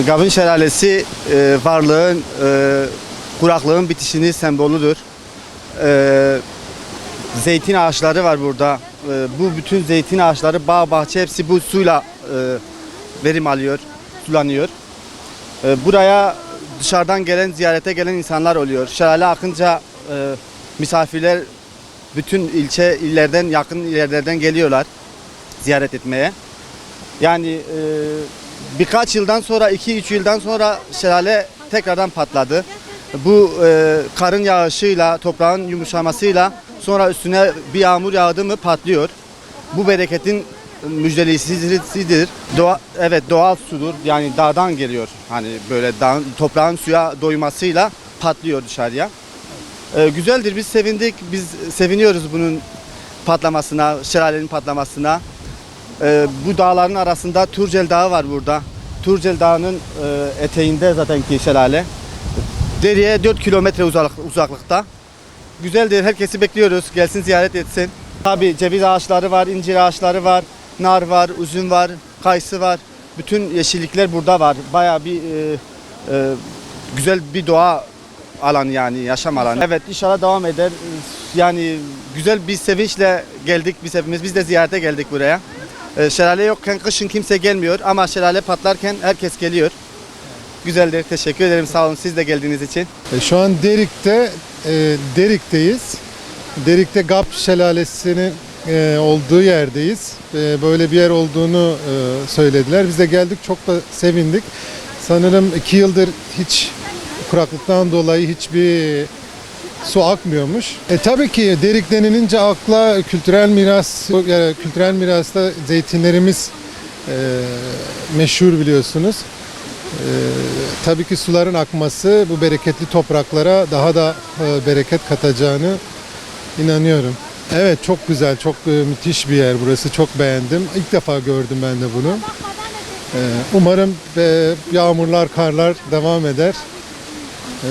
Gavın Şelalesi varlığın, kuraklığın bitişinin sembolüdür. Zeytin ağaçları var burada. Bu bütün zeytin ağaçları, bağ, bahçe hepsi bu suyla verim alıyor, sulanıyor. Buraya dışarıdan gelen, ziyarete gelen insanlar oluyor. Şelale akınca misafirler bütün illerden, yakın illerden geliyorlar ziyaret etmeye. Yani birkaç yıldan sonra, 2-3 yıldan sonra şelale tekrardan patladı. Bu karın yağışıyla, toprağın yumuşamasıyla sonra üstüne bir yağmur yağdı mı patlıyor. Bu bereketin müjdelisidir. Evet, doğal sudur. Yani dağdan geliyor. Hani böyle toprağın suya doymasıyla patlıyor dışarıya. Güzeldir. Biz sevindik. Biz seviniyoruz bunun patlamasına, şelalenin patlamasına. Bu dağların arasında Turcel Dağı var burada. Turcel Dağı'nın eteğinde zaten ki şelale. Deriye 4 kilometre uzaklıkta. Güzeldir. Herkesi bekliyoruz. Gelsin ziyaret etsin. Tabii ceviz ağaçları var, incir ağaçları var, nar var, üzüm var, kayısı var. Bütün yeşillikler burada var. Bayağı bir güzel bir doğa alanı, yani yaşam alanı. Evet, inşallah devam eder. Yani güzel bir sevinçle geldik biz hepimiz. Biz de ziyarete geldik buraya. Şelale yokken kışın kimse gelmiyor ama şelale patlarken herkes geliyor. Güzeldir. Teşekkür ederim. Sağ olun siz de geldiğiniz için. Şu an Derik'teyiz. Derik'te Gap Şelalesi'nin olduğu yerdeyiz. Böyle bir yer olduğunu söylediler. Biz de geldik, çok da sevindik. Sanırım 2 yıldır hiç kuraklıktan dolayı hiçbir su akmıyormuş. Tabii ki Derik denilince akla kültürel miras, kültürel mirasta zeytinlerimiz meşhur biliyorsunuz. Tabii ki suların akması bu bereketli topraklara daha da bereket katacağını inanıyorum. Evet, çok güzel, çok müthiş bir yer burası. Çok beğendim. İlk defa gördüm ben de bunu. Umarım yağmurlar, karlar devam eder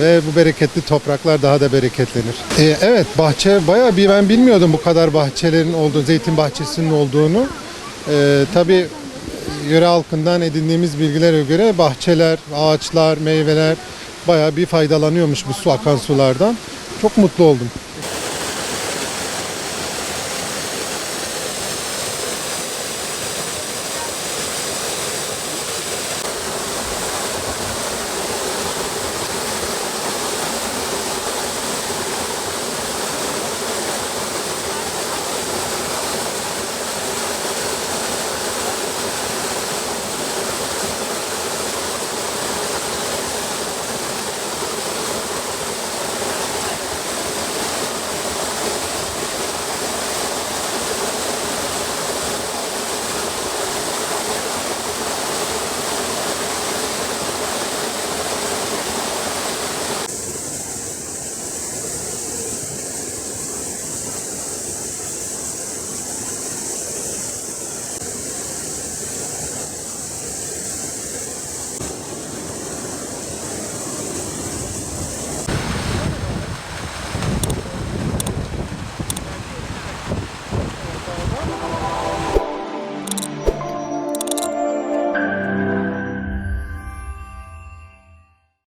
ve bu bereketli topraklar daha da bereketlenir. Evet, bahçe bayağı ben bilmiyordum bu kadar bahçelerin olduğunu, zeytin bahçesinin olduğunu. Tabii yöre halkından edindiğimiz bilgilere göre bahçeler, ağaçlar, meyveler bayağı bir faydalanıyormuş bu akan sulardan. Çok mutlu oldum.